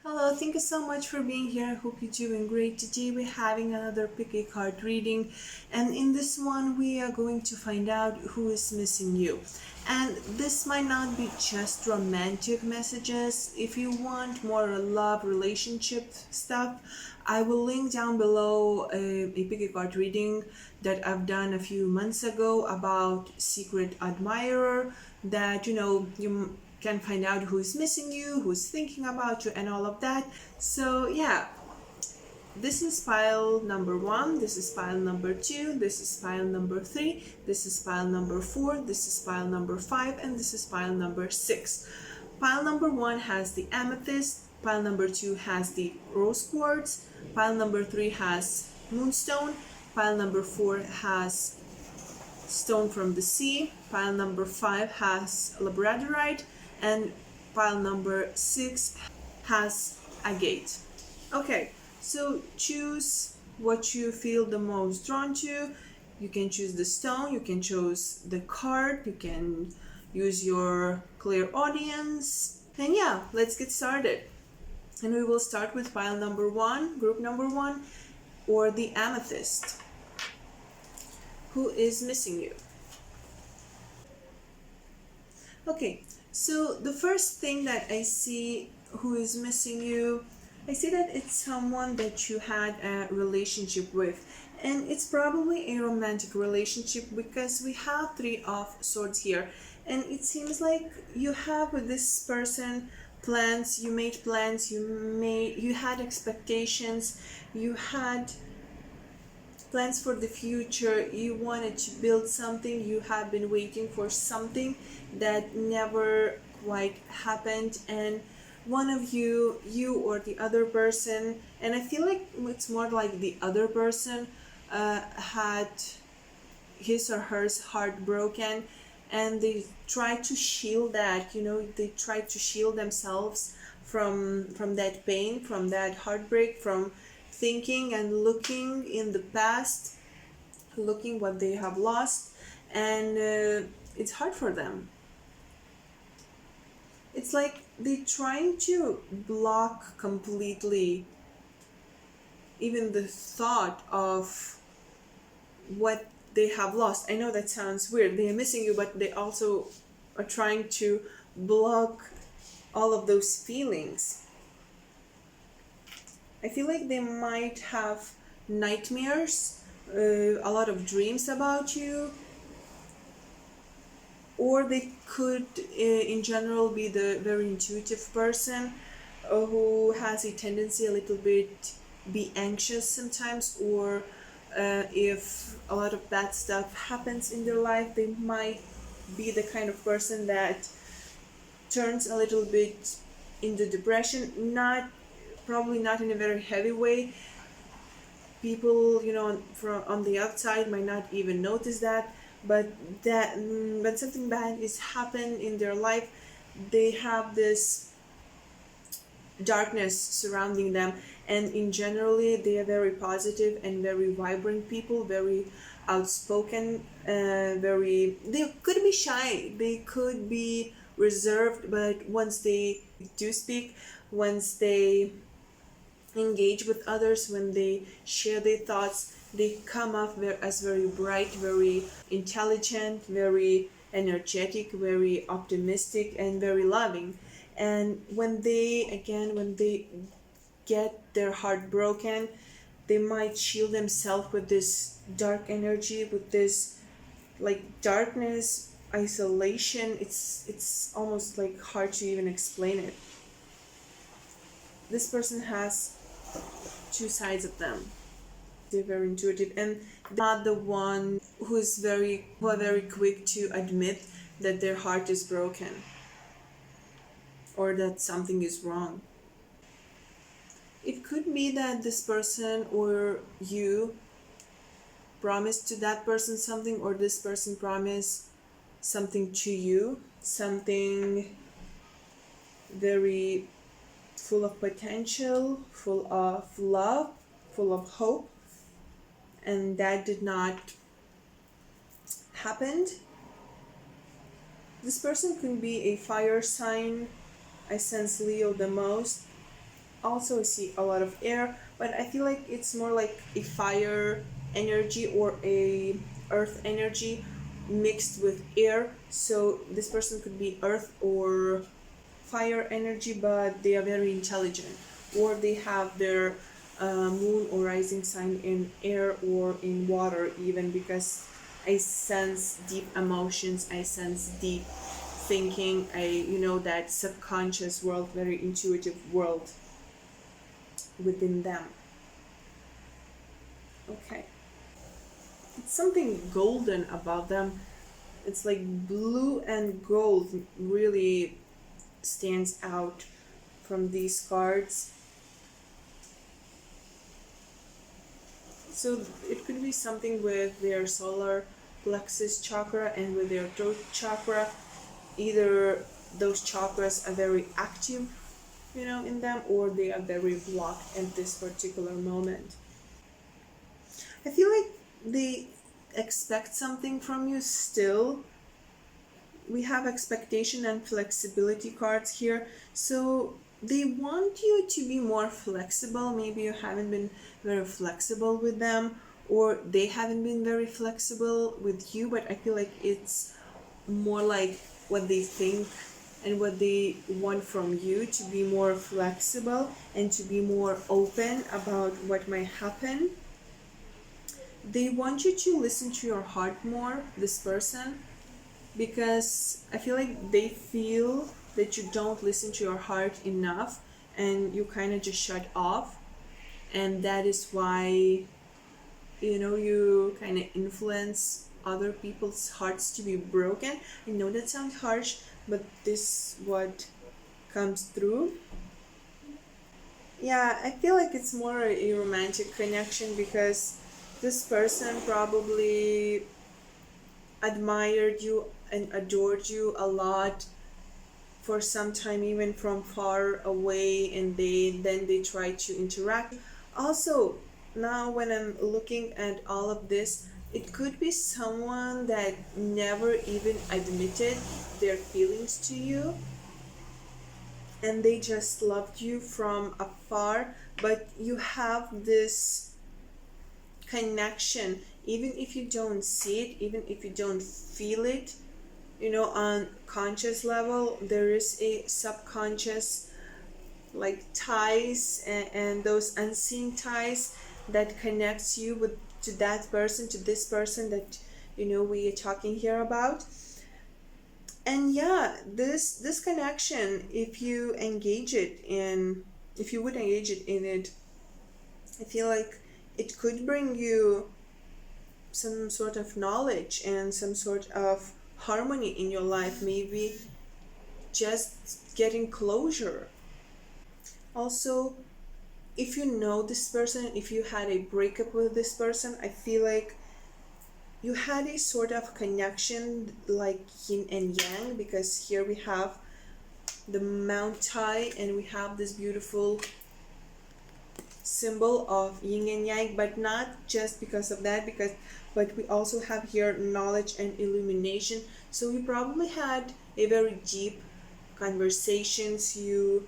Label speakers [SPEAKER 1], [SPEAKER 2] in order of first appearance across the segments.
[SPEAKER 1] Hello, thank you so much for being here. I hope you're doing great. Today we're having another pick a card reading, and in this one we are going to find out who is missing you. And this might not be just romantic messages. If you want more love relationship stuff, I will link down below a pick a card reading that I've done a few months ago about secret admirer that you can find out who's missing you, who's thinking about you, and all of that. So, yeah, this is pile number one, this is pile number two, this is pile number three, this is pile number four, this is pile number five, and this is pile number six. Pile number one has the amethyst, pile number two has the rose quartz, pile number three has moonstone, pile number four has stone from the sea, pile number five has labradorite, and pile number six has agate. Okay, so choose what you feel the most drawn to. You can choose the stone, you can choose the card, you can use your clear audience. And yeah, let's get started. And we will start with pile number one, group number one, or the amethyst. Who is missing you? Okay, so the first thing that I see who is missing you, I see that it's someone that you had a relationship with, and it's probably a romantic relationship because we have three of swords here, and it seems like you have with this person plans, you made plans, you had expectations, you had plans for the future, you wanted to build something, you have been waiting for something that never quite happened, and one of you or the other person, and I feel like it's more like the other person had his or her heart broken, and they try to shield that, they try to shield themselves from that pain, from that heartbreak, from thinking and looking in the past, looking what they have lost, and it's hard for them. It's like they're trying to block completely even the thought of what they have lost. I know that sounds weird. They are missing you, but they also are trying to block all of those feelings. I feel like they might have nightmares, a lot of dreams about you, or they could in general be the very intuitive person who has a tendency a little bit be anxious sometimes, or if a lot of bad stuff happens in their life, they might be the kind of person that turns a little bit into depression, probably not in a very heavy way. People, from on the outside might not even notice that, but when something bad is happened in their life, they have this darkness surrounding them, and in generally they are very positive and very vibrant people, very outspoken, they could be shy, they could be reserved, but once they do speak, once they engage with others, when they share their thoughts, they come off as very bright, very intelligent, very energetic, very optimistic, and very loving. And when they get their heart broken, they might shield themselves with this dark energy, with this like darkness, isolation. It's almost like hard to even explain it. This person has two sides of them. They're very intuitive, and they're not the one who are very quick to admit that their heart is broken or that something is wrong. It could be that this person or you promised to that person something, or this person promised something to you, something very full of potential, full of love, full of hope, and that did not happen. This person could be a fire sign. I sense Leo the most. also see a lot of air, but I feel like it's more like a fire energy or a earth energy mixed with air. So this person could be earth or fire energy, but they are very intelligent, or they have their moon or rising sign in air or in water, even, because I sense deep emotions, I sense deep thinking, that subconscious world, very intuitive world within them. Okay. It's something golden about them. It's like blue and gold really stands out from these cards. So it could be something with their solar plexus chakra and with their throat chakra. Either those chakras are very active, in them, or they are very blocked at this particular moment. I feel like they expect something from you still. We have expectation and flexibility cards here. So they want you to be more flexible. Maybe you haven't been very flexible with them, or they haven't been very flexible with you, but I feel like it's more like what they think and what they want from you, to be more flexible and to be more open about what might happen. They want you to listen to your heart more, this person, because I feel like they feel that you don't listen to your heart enough and you kind of just shut off, and that is why you kind of influence other people's hearts to be broken. I know that sounds harsh, but this is what comes through. Yeah, I feel like it's more a romantic connection, because this person probably admired you and adored you a lot for some time, even from far away, and then they try to interact. Also, now when I'm looking at all of this, it could be someone that never even admitted their feelings to you, and they just loved you from afar, but you have this connection, even if you don't see it, even if you don't feel it, on conscious level. There is a subconscious, like, ties, and those unseen ties that connects you with to that person, to this person that we are talking here about. And yeah, this connection, if you engage it in if you would engage it in it, I feel like it could bring you some sort of knowledge and some sort of harmony in your life, maybe just getting closure. Also, if you know this person, if you had a breakup with this person, I feel like you had a sort of connection, like yin and yang, because here we have the Mount Tai and we have this beautiful symbol of yin and yang, but not just because of that, but we also have here knowledge and illumination. So you probably had a very deep conversations. You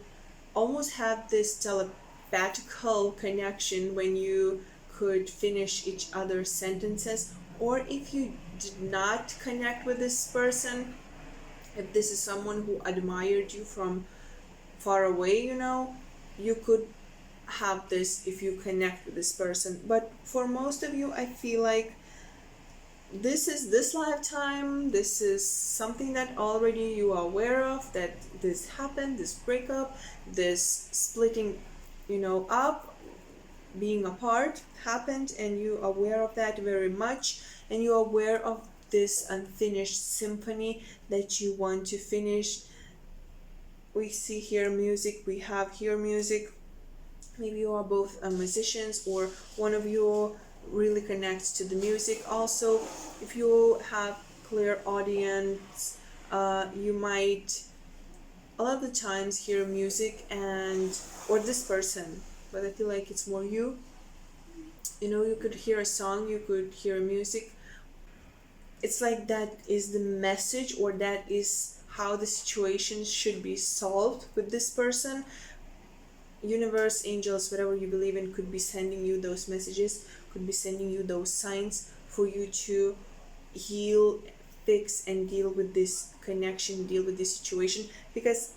[SPEAKER 1] almost had this telepathical connection when you could finish each other's sentences. Or if you did not connect with this person, if this is someone who admired you from far away, you could have this if you connect with this person. But for most of you, I feel like this is this lifetime, this is something that already you are aware of, that this happened, this breakup, this splitting up, being apart happened, and you are aware of that very much, and you are aware of this unfinished symphony that you want to finish. We see here music, we have here music. Maybe you are both musicians, or one of you really connects to the music. Also, if you have clear audience, you might a lot of the times hear music, and or this person, but I feel like it's more you. You could hear a song, you could hear music. It's like that is the message, or that is how the situation should be solved with this person. universe, angels, whatever you believe in, could be sending you those messages, could be sending you those signs for you to heal, fix, and deal with this connection, deal with this situation. Because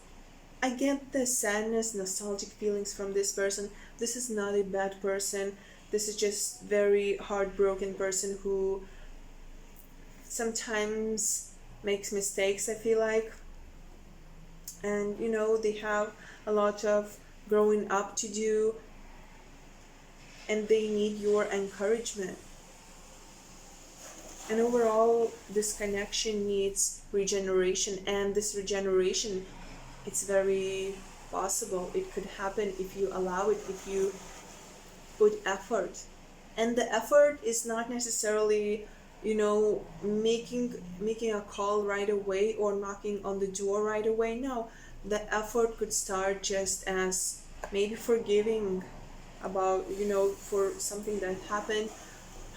[SPEAKER 1] I get the sadness, nostalgic feelings from this person. This is not a bad person. This is just very heartbroken person who sometimes makes mistakes, I feel like. And they have a lot of growing up to do, and they need your encouragement. And overall, this connection needs regeneration, and this regeneration, it's very possible. It could happen if you allow it, if you put effort. And the effort is not necessarily making a call right away or knocking on the door right away. No, the effort could start just as maybe forgiving about for something that happened,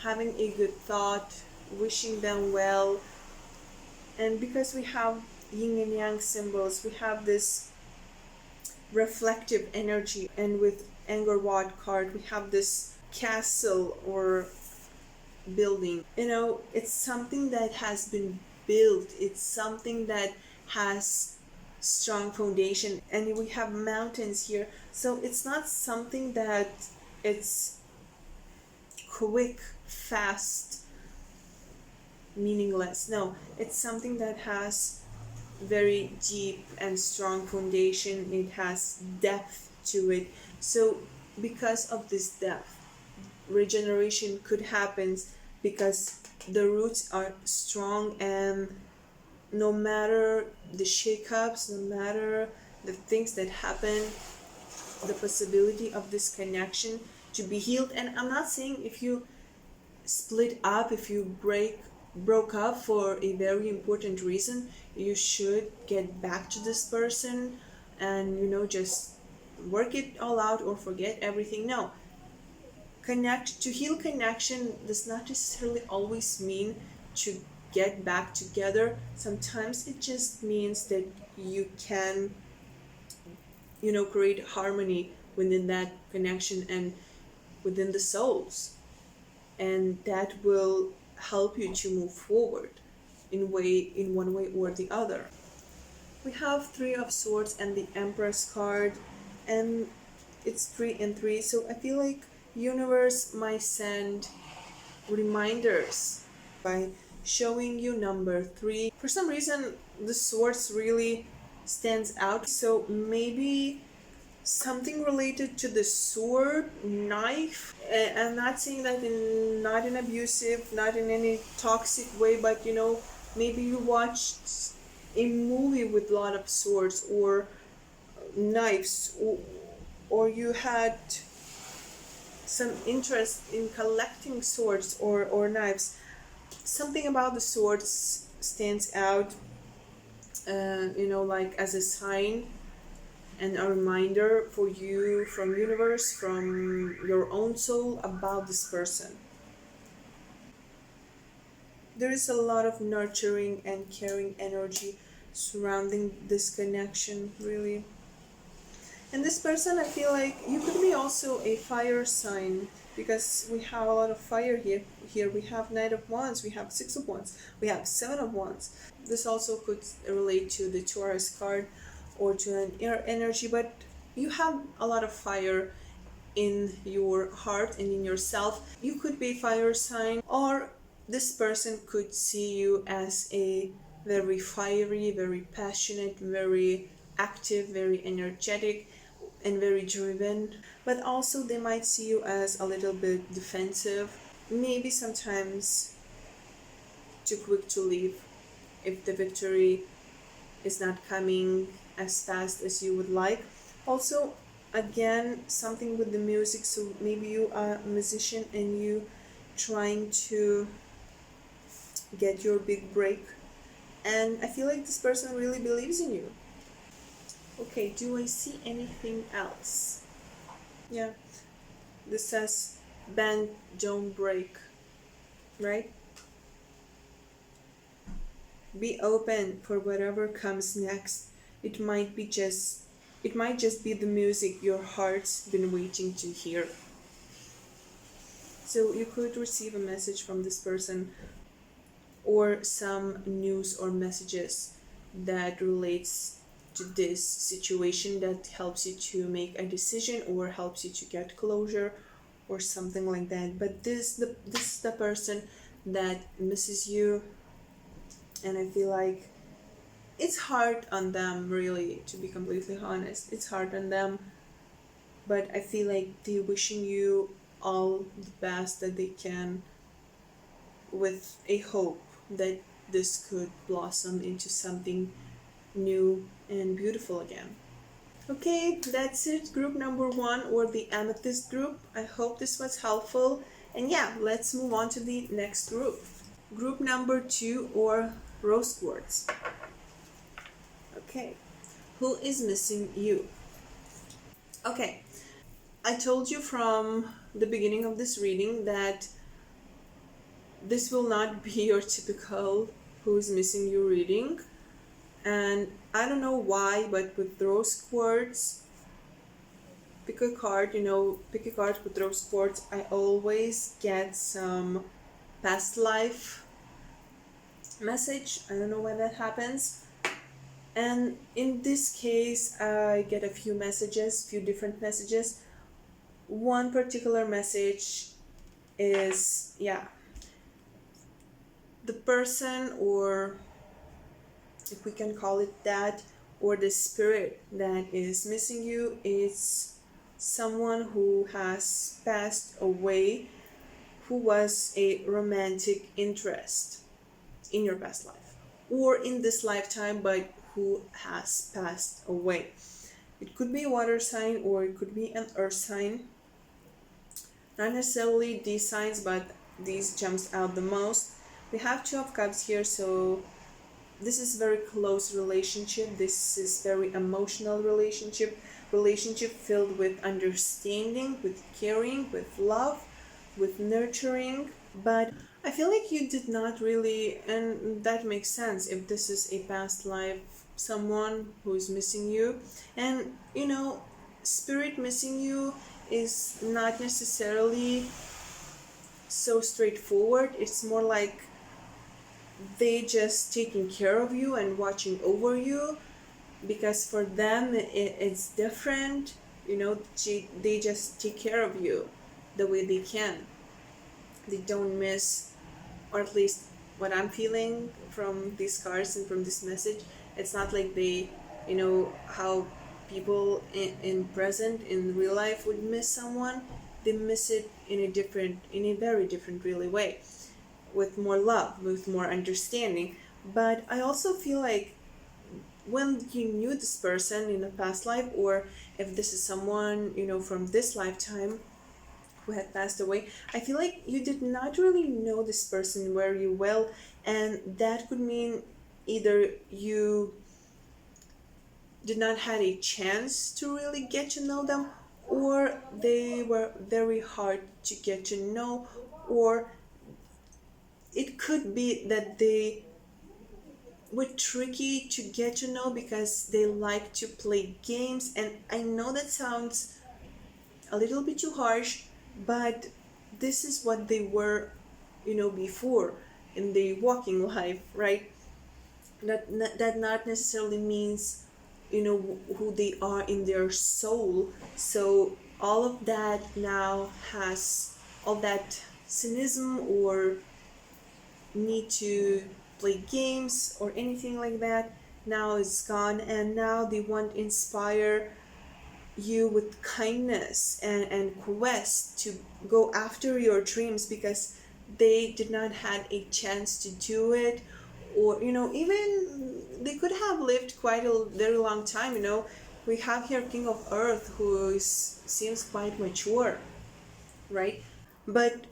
[SPEAKER 1] having a good thought, wishing them well. And because we have yin and yang symbols, we have this reflective energy, and with Anger Wat card we have this castle or building. It's something that has been built, it's something that has strong foundation, and we have mountains here. So it's not something that it's quick, fast, meaningless. No, it's something that has very deep and strong foundation. It has depth to it. So because of this depth, regeneration could happen, because the roots are strong, and no matter the shakeups, no matter the things that happen, the possibility of this connection to be healed. And I'm not saying if you split up, if you broke up for a very important reason, you should get back to this person and just work it all out or forget everything. No, to heal connection does not necessarily always mean to get back together. Sometimes it just means that you can create harmony within that connection and within the souls, and that will help you to move forward in one way or the other. We have Three of Swords and the Empress card, and it's 3 and 3. So I feel like universe might send reminders by showing you number 3. For some reason the swords really stands out, so maybe something related to the sword, knife. I'm not saying that not in abusive, not in any toxic way, but maybe you watched a movie with a lot of swords or knives, or you had some interest in collecting swords or knives. Something about the swords stands out, like as a sign and a reminder for you from universe, from your own soul, about this person. There is a lot of nurturing and caring energy surrounding this connection, really. And this person, I feel like you could be also a fire sign, because we have a lot of fire here. Here we have Knight of Wands, we have Six of Wands, we have Seven of Wands. This also could relate to the Taurus card or to an air energy, but you have a lot of fire in your heart and in yourself. You could be a fire sign, or this person could see you as a very fiery, very passionate, very active, very energetic, and very driven. But also they might see you as a little bit defensive, maybe sometimes too quick to leave if the victory is not coming as fast as you would like. Also, again, something with the music, so maybe you are a musician and you trying to get your big break, and I feel like this person really believes in you. Okay, do I see anything else? Yeah, this says bend, don't break, right? Be open for whatever comes next. It might be just It might just be the music your heart's been waiting to hear. So you could receive a message from this person, or some news or messages that relates to this situation, that helps you to make a decision or helps you to get closure or something like that. But this is the person that misses you, and I feel like it's hard on them, really, to be completely honest. It's hard on them, but I feel like they're wishing you all the best that they can, with a hope that this could blossom into something new and beautiful again. Okay, that's it. Group number 1, or the amethyst group. I hope this was helpful. And yeah, let's move on to the next group. Group number 2, or rose quartz. Okay, who is missing you? Okay, I told you from the beginning of this reading that this will not be your typical who is missing you reading. And I don't know why, but with rose quartz, pick a card with rose quartz, I always get some past life message. I don't know why that happens. And in this case, I get a few different messages. One particular message is, the person, or if we can call it that, or the spirit that is missing you, is someone who has passed away, who was a romantic interest in your past life or in this lifetime, but who has passed away. It could be a water sign or it could be an earth sign. Not necessarily these signs, but these jumps out the most. We have 2 of cups here, so this is very close relationship. This is very emotional relationship filled with understanding, with caring, with love, with nurturing. But I feel like you did not really, and that makes sense if this is a past life, someone who is missing you. And spirit missing you is not necessarily so straightforward. It's more like they just taking care of you and watching over you, because for them it's different. They just take care of you the way they can. They don't miss, or at least what I'm feeling from these cards and from this message, it's not like they, how people in present, in real life, would miss someone. They miss it in a very different really way, with more love, with more understanding. But I also feel like when you knew this person in a past life, or if this is someone from this lifetime who had passed away, I feel like you did not really know this person very well, and that could mean either you did not have a chance to really get to know them, or they were very hard to get to know, or it could be that they were tricky to get to know because they like to play games. And I know that sounds a little bit too harsh, but this is what they were, before in the walking life, right? That not necessarily means, who they are in their soul. So all of that now has all that cynicism or need to play games or anything like that now is gone, and now they want to inspire you with kindness and quest to go after your dreams, because they did not have a chance to do it, or even they could have lived quite a very long time. We have here King of Earth, who seems quite mature, right? But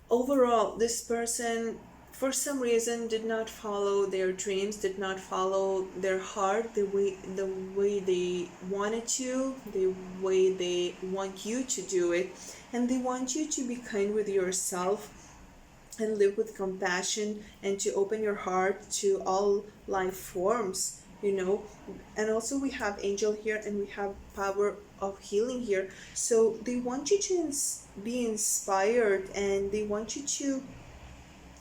[SPEAKER 1] overall, this person, for some reason, did not follow their dreams, did not follow their heart the way they wanted to, the way they want you to do it. And they want you to be kind with yourself and live with compassion, and to open your heart to all life forms, you know. And also we have angel here, and we have power of healing here. So they want you to be inspired, and they want you to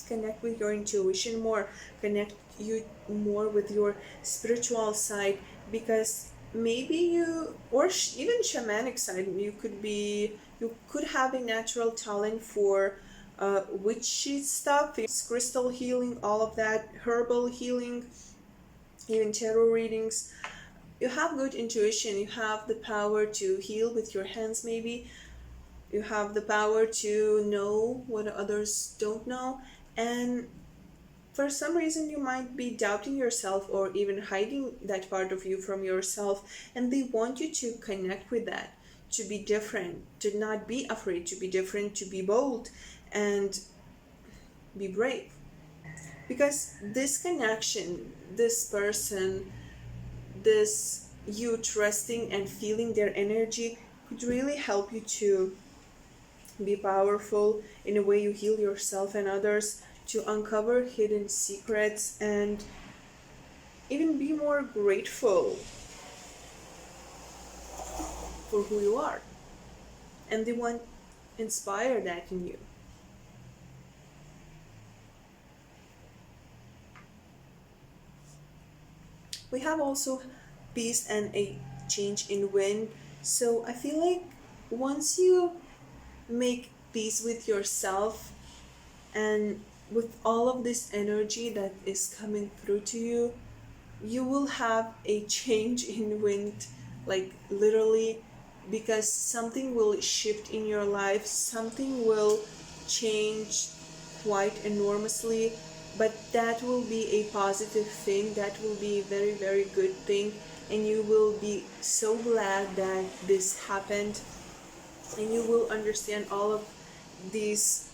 [SPEAKER 1] connect with your intuition more, connect you more with your spiritual side, because maybe you, or even shamanic side, you could have a natural talent for witchy stuff, crystal healing, all of that, herbal healing, even tarot readings. You have good intuition, you have the power to heal with your hands, maybe you have the power to know what others don't know. And for some reason you might be doubting yourself, or even hiding that part of you from yourself, and they want you to connect with that, to be different, to not be afraid to be different, to be bold and be brave. Because this connection, this person, this you trusting and feeling their energy could really help you to be powerful in a way you heal yourself and others, to uncover hidden secrets, and even be more grateful for who you are. And they want inspire that in you. We have also peace and a change in wind. So I feel like once you make peace with yourself and with all of this energy that is coming through to you, you will have a change in wind, like literally, because something will shift in your life, something will change quite enormously, but that will be a positive thing, that will be a very, very good thing, and you will be so glad that this happened, and you will understand all of these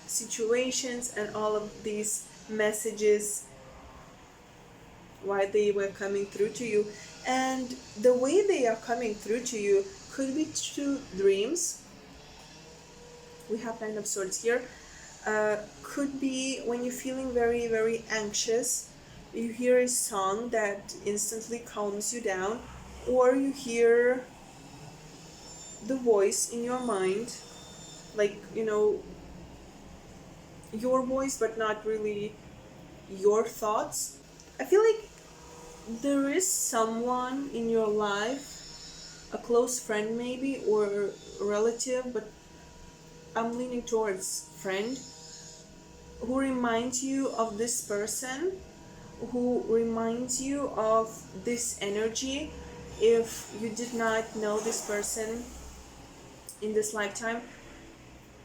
[SPEAKER 1] situations and all of these messages, why they were coming through to you. And the way they are coming through to you could be through dreams. We have Nine of Swords here. Could be when you're feeling very, very anxious, you hear a song that instantly calms you down, or you hear the voice in your mind, like, your voice, but not really your thoughts. I feel like there is someone in your life, a close friend maybe, or relative, but I'm leaning towards friend, who reminds you of this person, who reminds you of this energy. If you did not know this person in this lifetime,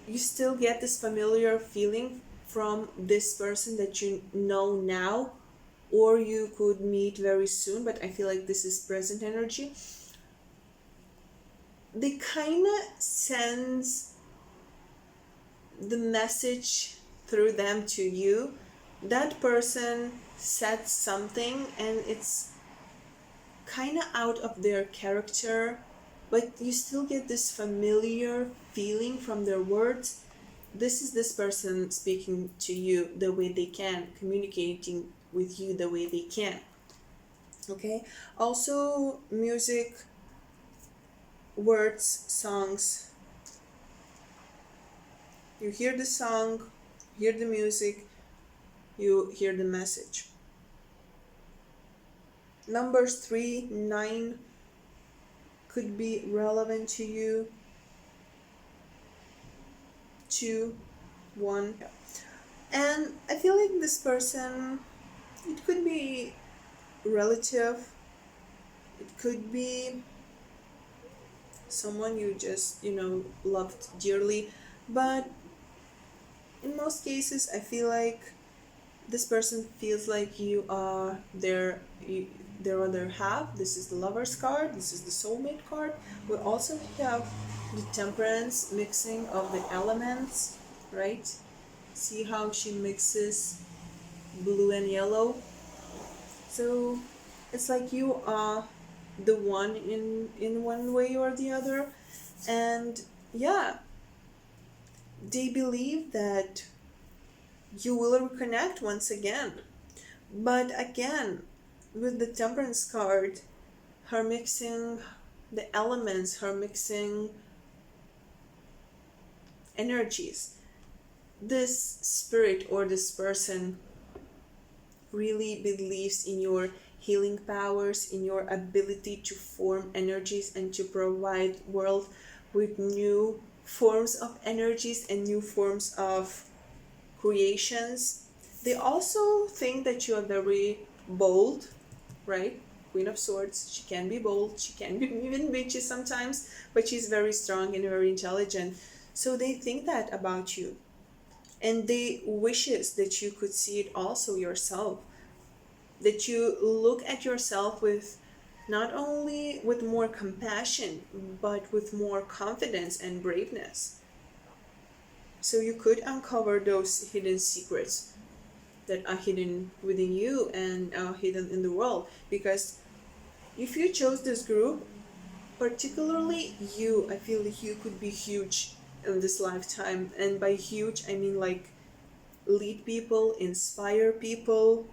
[SPEAKER 1] you still get this familiar feeling from this person that you know now, or you could meet very soon, but I feel like this is present energy. They kind of sends the message through them to you. That person said something and it's kind of out of their character, but you still get this familiar feeling from their words. This is this person speaking to you the way they can, communicating with you the way they can. Okay, also music, words, songs. You hear the song, hear the music, you hear the message. Numbers 3, 9 could be relevant to you. 2, 1. And I feel like this person, it could be relative, it could be someone you just, loved dearly. But in most cases, I feel like this person feels like you are their other half. This is the Lover's card, this is the Soulmate card. We also have the Temperance, mixing of the elements, right? See how she mixes blue and yellow. So it's like you are the one in one way or the other. And yeah, they believe that you will reconnect once again. But again, with the Temperance card, her mixing the elements, her mixing energies. This spirit or this person really believes in your healing powers, in your ability to form energies and to provide world with new forms of energies and new forms of creations. They also think that you are very bold, right? Queen of Swords, she can be bold, she can be even bitchy sometimes, but she's very strong and very intelligent. So they think that about you. And they wishes that you could see it also yourself. That you look at yourself with not only with more compassion, but with more confidence and braveness. So you could uncover those hidden secrets that are hidden within you and are hidden in the world. Because if you chose this group, particularly you, I feel like you could be huge in this lifetime. And by huge, I mean like lead people, inspire people,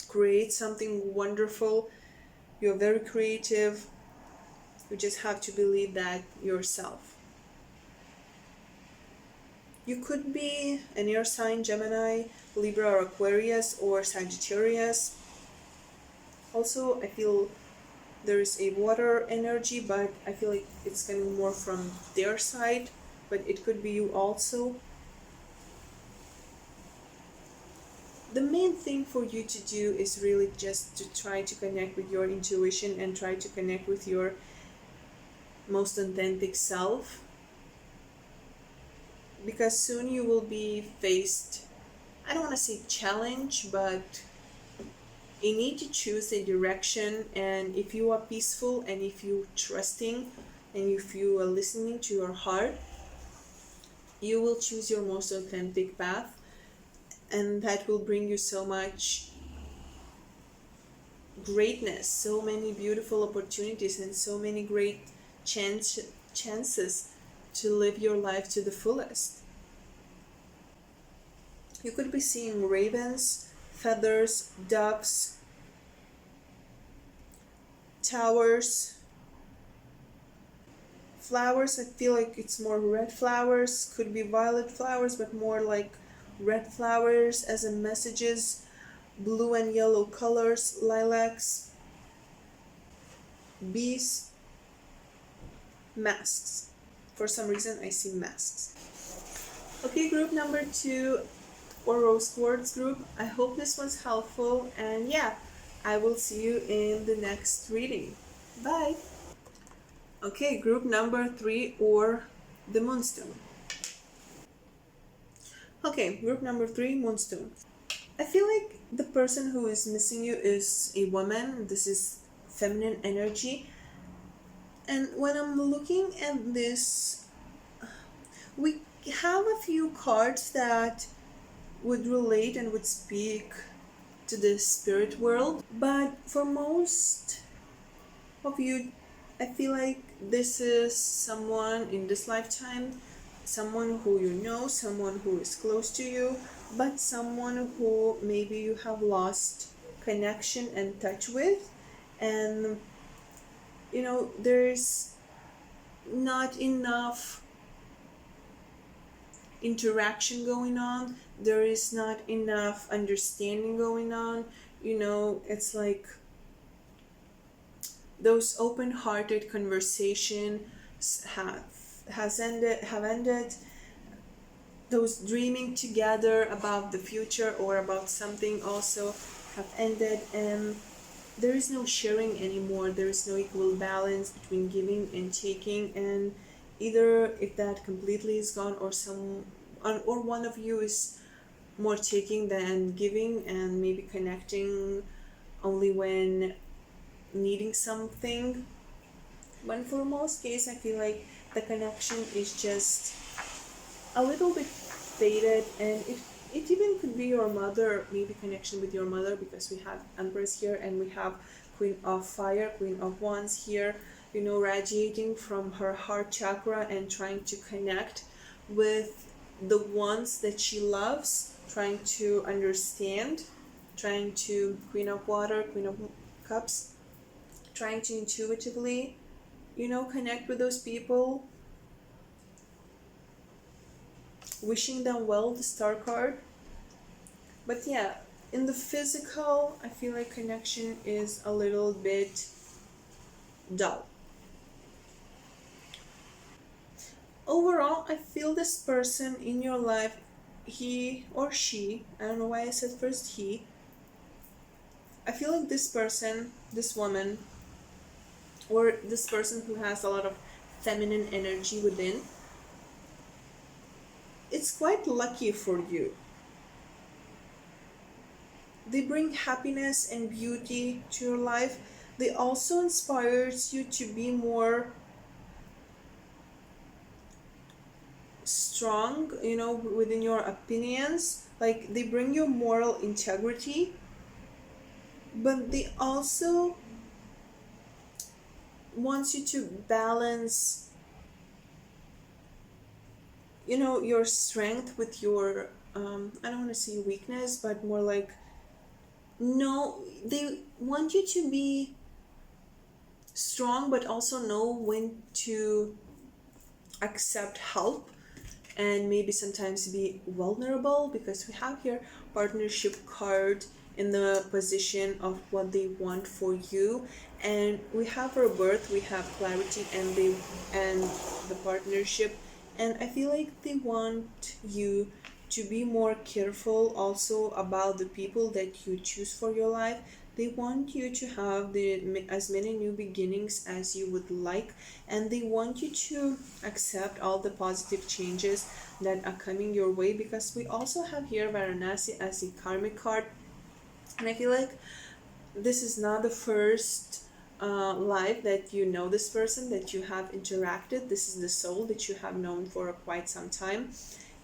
[SPEAKER 1] create something wonderful. You're very creative. You just have to believe that yourself. You could be an air sign, Gemini, Libra or Aquarius or Sagittarius. Also, I feel there is a water energy, but I feel like it's coming more from their side, but it could be you also. The main thing for you to do is really just to try to connect with your intuition and try to connect with your most authentic self, because soon you will be faced, I don't want to say challenge, but you need to choose a direction. And if you are peaceful and if you trusting and if you are listening to your heart, you will choose your most authentic path, and that will bring you so much greatness, so many beautiful opportunities, and so many great chances to live your life to the fullest. You could be seeing ravens, feathers, doves, towers, flowers. I feel like it's more red flowers, could be violet flowers, but more like red flowers as in messages, blue and yellow colors, lilacs, bees, masks. For some reason I see masks. Okay, group number 2, or rose quartz group. I hope this was helpful, and yeah, I will see you in the next reading. Bye. Okay, group number 3, or the moonstone. Okay, group number 3, moonstone. I feel like the person who is missing you is a woman. This is feminine energy. And when I'm looking at this, we have a few cards that would relate and would speak to the spirit world. But for most of you, I feel like this is someone in this lifetime, someone who you know, someone who is close to you, but someone who maybe you have lost connection and touch with. And you know, there's not enough interaction going on, there is not enough understanding going on. You know, it's like those open-hearted conversations have ended. Those dreaming together about the future or about something also have ended, and there is no sharing anymore. There is no equal balance between giving and taking, and either if that completely is gone, or one of you is more taking than giving, and maybe connecting only when needing something. But for most case, I feel like the connection is just a little bit faded, and it even could be your mother, maybe connection with your mother, because we have Empress here and we have Queen of Fire, Queen of Wands here, you know, radiating from her heart chakra and trying to connect with the ones that she loves, trying to understand. trying to Queen of Water, Queen of Cups, trying to intuitively, connect with those people, wishing them well, the Star card. But yeah, in the physical, I feel like connection is a little bit dull. Overall, I feel this person in your life, he or she, I don't know why I said first he, I feel like this person, this woman, or this person who has a lot of feminine energy within, it's quite lucky for you. They bring happiness and beauty to your life. They also inspires you to be more strong, within your opinions. Like, they bring you moral integrity, but they also want you to balance, your strength with your, I don't want to say weakness, but more like, no, they want you to be strong, but also know when to accept help and maybe sometimes be vulnerable, because we have here partnership card in the position of what they want for you, and we have rebirth, we have clarity, and the partnership, and I feel like they want you to be more careful also about the people that you choose for your life. They want you to have as many new beginnings as you would like, and they want you to accept all the positive changes that are coming your way, because we also have here Varanasi as a karmic card, and I feel like this is not the first life that you know this person, that you have interacted. This is the soul that you have known for quite some time,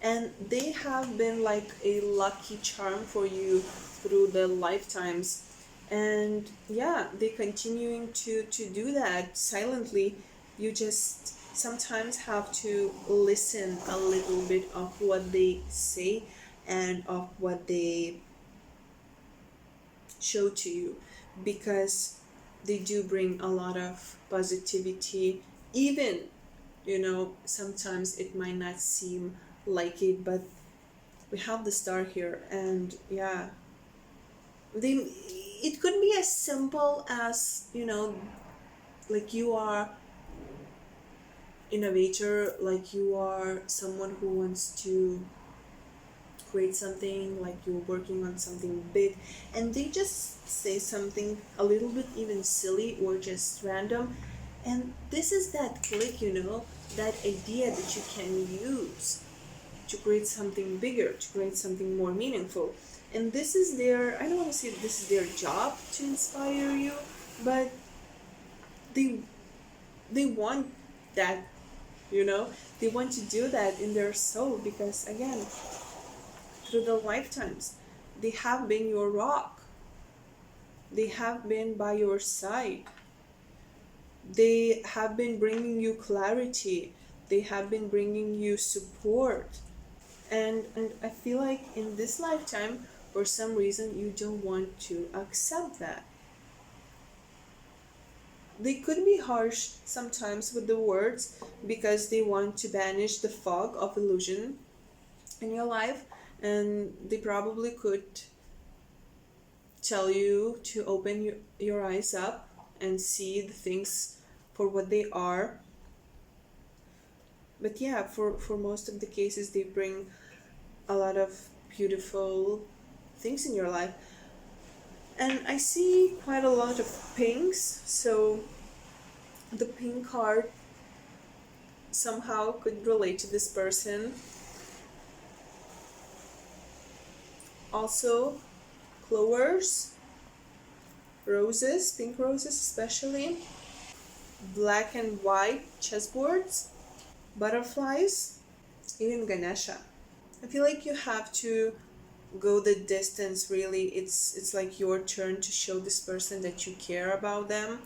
[SPEAKER 1] and they have been like a lucky charm for you through the lifetimes. And yeah, they continuing to do that silently. You just sometimes have to listen a little bit of what they say and of what they show to you, because they do bring a lot of positivity, even sometimes it might not seem like it, but we have the Star here, and yeah, they it could be as simple as, like you are innovator, like you are someone who wants to create something, like you're working on something big, and they just say something a little bit even silly or just random, and this is that click, that idea that you can use to create something bigger, to create something more meaningful. And this is their, I don't want to say this is their job to inspire you, but they they want that, they want to do that in their soul, because again, through the lifetimes, they have been your rock. They have been by your side. They have been bringing you clarity. They have been bringing you support. And I feel like in this lifetime, for some reason, you don't want to accept that. They could be harsh sometimes with the words, because they want to banish the fog of illusion in your life, and they probably could tell you to open your eyes up and see the things for what they are. But yeah, for most of the cases, they bring a lot of beautiful things in your life. And I see quite a lot of pinks, so the pink card somehow could relate to this person. Also, flowers, roses, pink roses especially, black and white chessboards, butterflies, even Ganesha. I feel like you have to go the distance, really. It's like your turn to show this person that you care about them,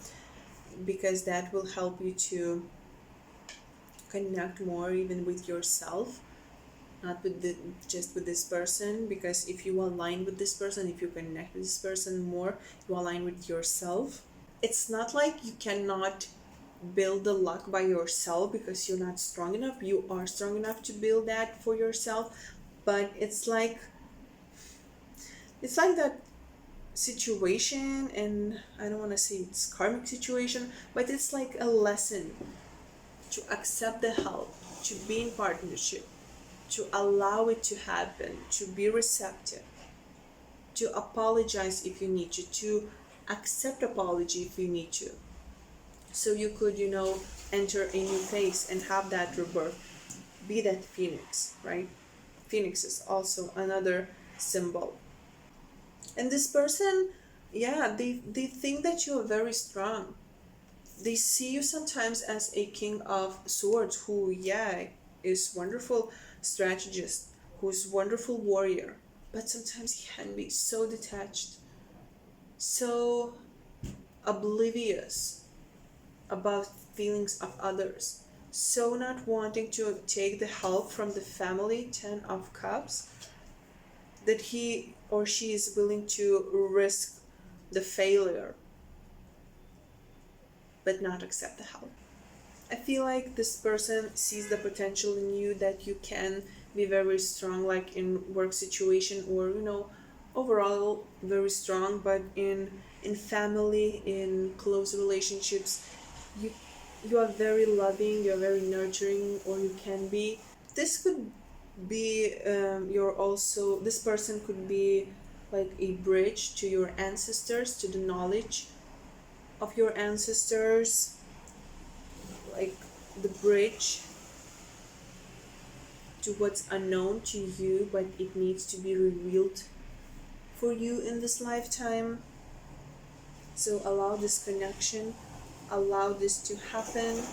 [SPEAKER 1] because that will help you to connect more even with yourself. not with just with this person, because if you align with this person, if you connect with this person more, you align with yourself. It's not like you cannot build the luck by yourself because you're not strong enough. You are strong enough to build that for yourself, but it's like that situation, and I don't want to say it's karmic situation, but it's like a lesson to accept the help, to be in partnership, to allow it to happen, to be receptive, to apologize if you need to accept apology if you need to, so you could, enter a new phase and have that rebirth, be that phoenix, right? Phoenix is also another symbol. And this person, yeah, they think that you are very strong. They see you sometimes as a king of swords who, yeah, is wonderful strategist, who's wonderful warrior, but sometimes he can be so detached, so oblivious about feelings of others, so not wanting to take the help from the family, 10 of cups, that he or she is willing to risk the failure but not accept the help. I feel like this person sees the potential in you, that you can be very strong, like in work situation, or overall very strong, but in family, in close relationships, you you are very loving, you're very nurturing, or you can be. This could be you're also this person could be like a bridge to your ancestors, to the knowledge of your ancestors, like the bridge to what's unknown to you, but it needs to be revealed for you in this lifetime. So allow this connection, allow this to happen,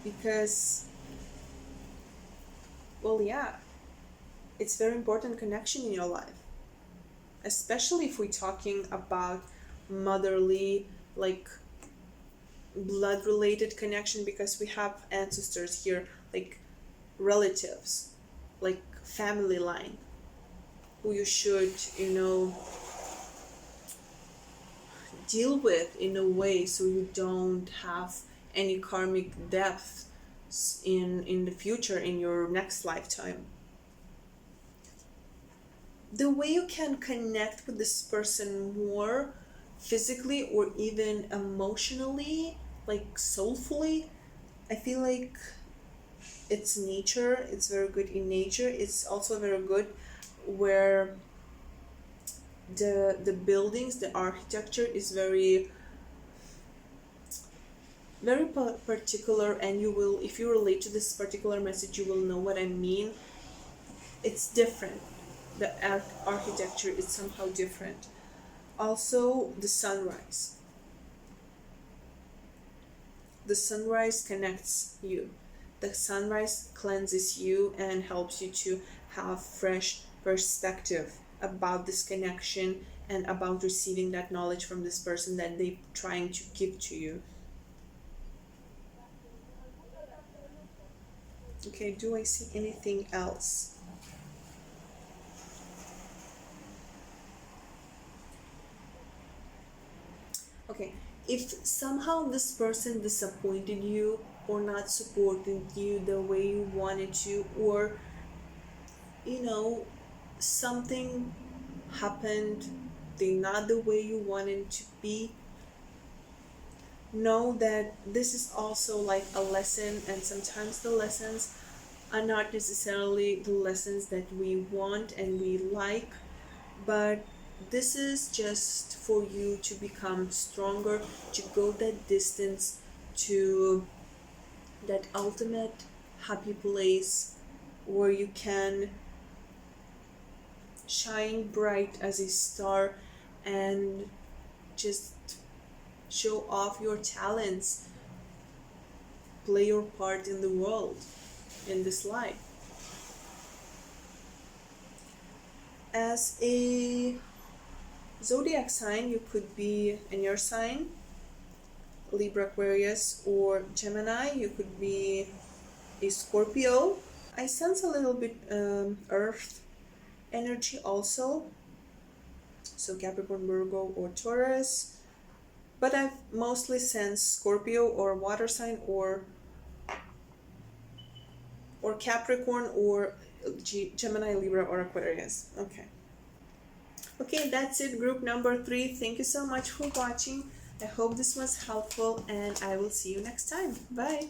[SPEAKER 1] because, well, yeah, it's very important connection in your life, especially if we're talking about motherly, like blood related connection, because we have ancestors here, like relatives, like family line, who you should deal with in a way, so you don't have any karmic depth in the future, in your next lifetime. The way you can connect with this person more physically or even emotionally, like soulfully, I feel like it's nature. It's very good in nature. It's also very good where the buildings, the architecture is very very particular, and you will, if you relate to this particular message, you will know what I mean. It's different. The architecture is somehow different. Also, the sunrise connects you. The sunrise cleanses you and helps you to have fresh perspective about this connection and about receiving that knowledge from this person that they're trying to give to you. Okay, do I see anything else? Okay, if somehow this person disappointed you or not supported you the way you wanted to, or something happened, they're not the way you wanted to be, know that this is also like a lesson, and sometimes the lessons are not necessarily the lessons that we want and we like, but this is just for you to become stronger, to go that distance to that ultimate happy place where you can shine bright as a star and just show off your talents, play your part in the world, in this life. As a zodiac sign, you could be in your sign, Libra, Aquarius, or Gemini. You could be a Scorpio. I sense a little bit earth energy also, so Capricorn, Virgo, or Taurus, but I've mostly sensed Scorpio or water sign or Capricorn or Gemini, Libra, or Aquarius. Okay, that's it, group number 3. Thank you so much for watching. I hope this was helpful, and I will see you next time. Bye.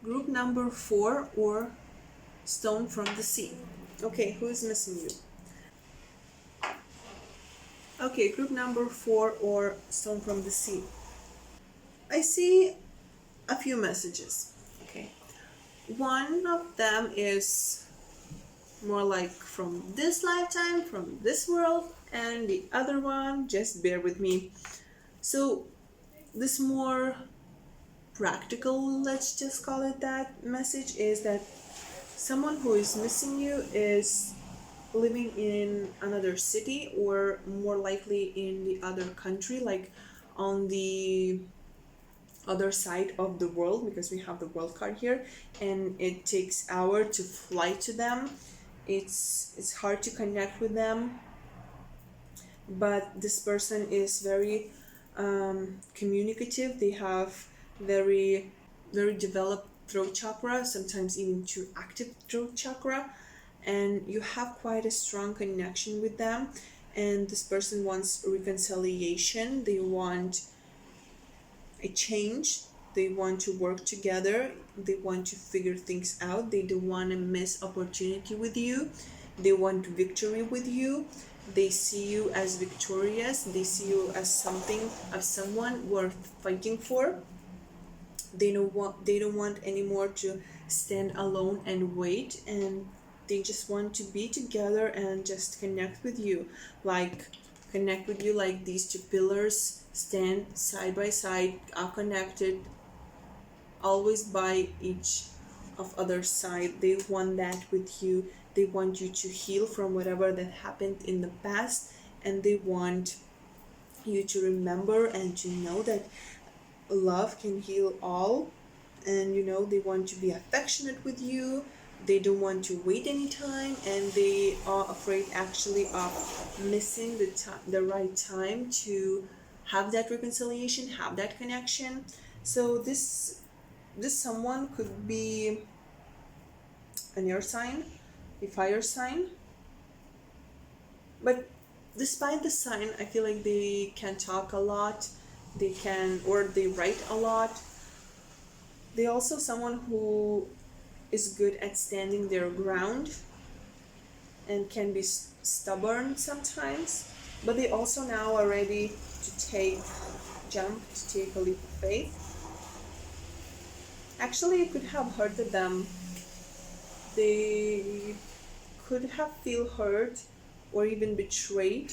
[SPEAKER 1] Group number 4, or stone from the sea. Okay, who is missing you? Okay, group number 4, or stone from the sea. I see a few messages. Okay, one of them is more like from this lifetime, from this world, and the other one, just bear with me. So this more practical, let's just call it that, message is that someone who is missing you is living in another city, or more likely in the other country, like on the other side of the world, because we have the world card here, and it takes hours to fly to them. It's hard to connect with them, but this person is very communicative. They have very developed throat chakra, sometimes even too active throat chakra, and you have quite a strong connection with them. And this person wants reconciliation, they want a change, they want to work together, they want to figure things out, they don't want to miss opportunity with you, they want victory with you, they see you as victorious, they see you as someone worth fighting for. They don't want anymore to stand alone and wait, and they just want to be together and just connect with you like these two pillars stand side by side, are connected, always by each of other side. They want that with you. They want you to heal from whatever that happened in the past, and they want you to remember and to know that love can heal all. And they want to be affectionate with you, they don't want to wait any time, and they are afraid actually of missing the right time to have that reconciliation, have that connection. So this someone could be an air sign, a fire sign, but despite the sign, I feel like they can talk a lot, they write a lot. They also someone who is good at standing their ground and can be stubborn sometimes, but they also now are ready to take a leap of faith. Actually, it could have hurted them. They could have feel hurt or even betrayed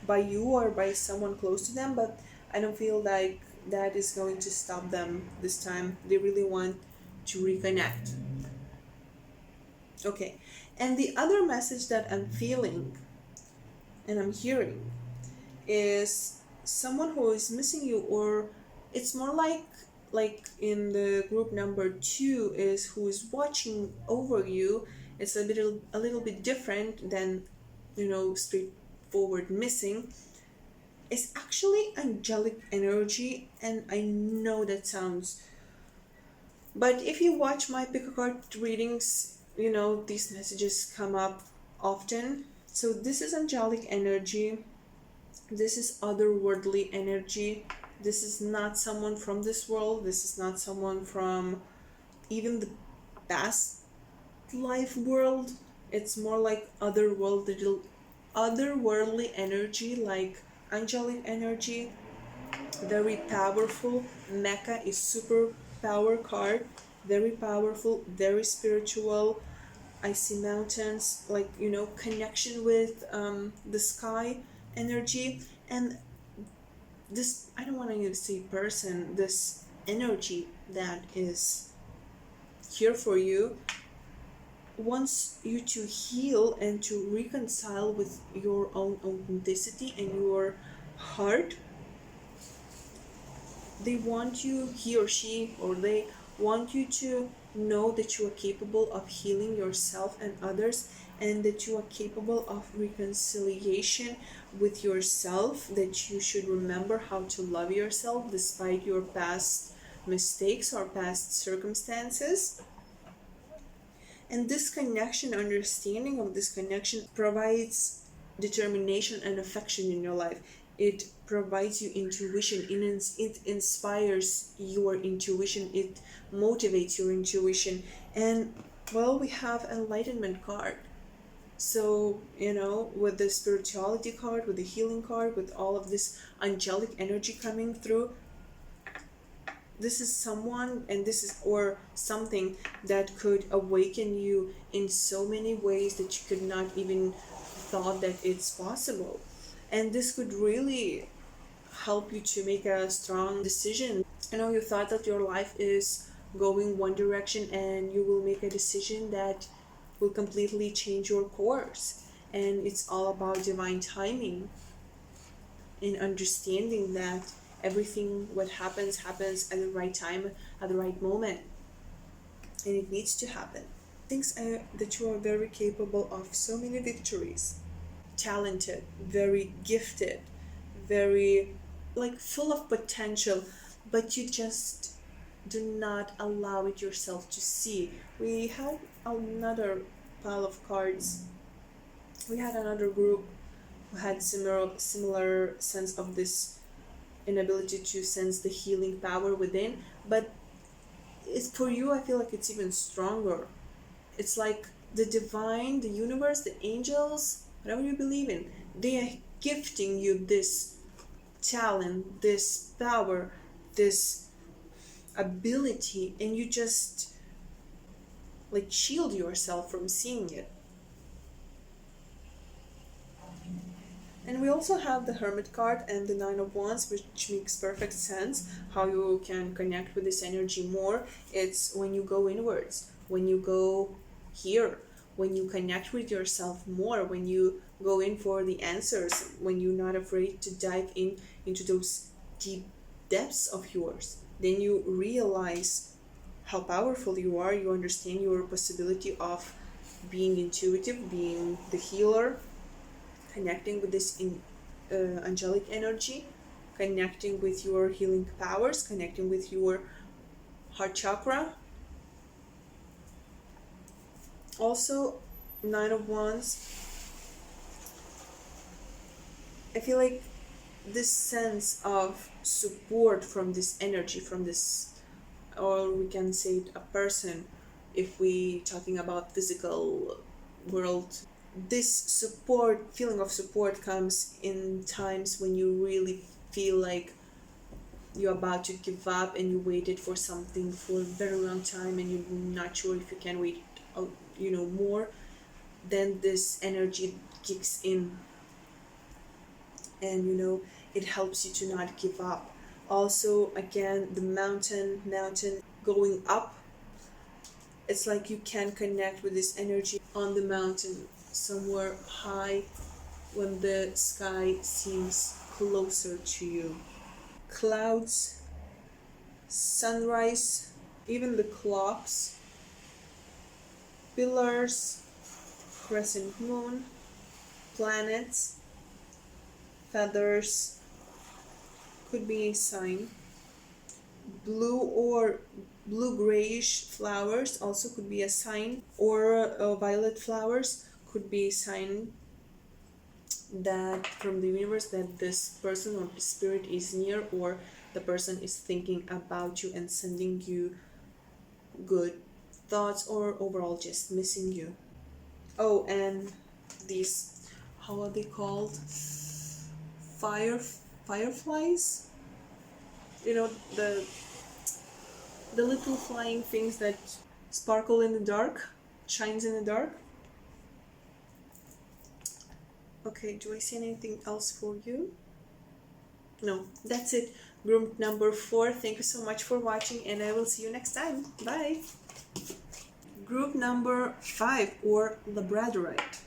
[SPEAKER 1] by you or by someone close to them, but I don't feel like that is going to stop them this time. They really want to reconnect. Okay, and the other message that I'm feeling and I'm hearing is someone who is missing you, or it's more like in the group number 2 is who is watching over you. It's a little bit different than straightforward missing. It's actually angelic energy, and I know that sounds, but if you watch my pick a card readings, these messages come up often. So this is angelic energy, this is otherworldly energy, this is not someone from this world, this is not someone from even the past life world. It's more like otherworldly energy, like angelic energy, very powerful. Mecca is super power card, very powerful, very spiritual. I see mountains, like connection with the sky energy. And this, I don't want to say person, this energy that is here for you wants you to heal and to reconcile with your own authenticity and your heart. They want you, he or she, or they want you to know that you are capable of healing yourself and others, and that you are capable of reconciliation with yourself, that you should remember how to love yourself despite your past mistakes or past circumstances. And this connection, understanding of this connection, provides determination and affection in your life. It provides you intuition, it inspires your intuition, it motivates your intuition. And well, we have enlightenment card. So, with the spirituality card, with the healing card, with all of this angelic energy coming through, this is someone, and this is or something that could awaken you in so many ways that you could not even thought that it's possible. And this could really help you to make a strong decision. You thought that your life is going one direction, and you will make a decision that will completely change your course. And it's all about divine timing and understanding that everything what happens at the right time, at the right moment, and it needs to happen. Thinks that you are very capable of so many victories, talented, very gifted, very full of potential, but you just do not allow it yourself to see. We had another pile of cards. We had another group who had similar sense of this inability to sense the healing power within, but it's for you. I feel like it's even stronger. It's like the divine, the universe, the angels, whatever you believe in, they are gifting you this talent, this power, this ability, and you just shield yourself from seeing it. And we also have the Hermit card and the Nine of Wands, which makes perfect sense how you can connect with this energy more. It's when you go inwards, when you go here, when you connect with yourself more, when you go in for the answers, when you're not afraid to dive into those deep depths of yours. Then you realize how powerful you are. You understand your possibility of being intuitive, being the healer, connecting with this angelic energy, connecting with your healing powers, connecting with your heart chakra. Also, Nine of Wands, I feel like this sense of support from this energy, from this, or we can say a person, if we talking about physical world. This support, feeling of support, comes in times when you really feel like you're about to give up, and you waited for something for a very long time, and you're not sure if you can wait more. Then this energy kicks in, and it helps you to not give up. Also, again, the mountain going up, it's like you can connect with this energy on the mountain, somewhere high, when the sky seems closer to you. Clouds, sunrise, even the clocks, pillars, crescent moon, planets, feathers could be a sign. Blue or blue grayish flowers also could be a sign, or violet flowers could be a sign that from the universe that this person or spirit is near, or the person is thinking about you and sending you good thoughts, or overall just missing you. Oh, and these, how are they called? Fireflies? The little flying things that sparkle in the dark, shines in the dark. Okay, do I see anything else for you? No, that's it. Group number 4. Thank you so much for watching, and I will see you next time. Bye. Group number 5, or labradorite.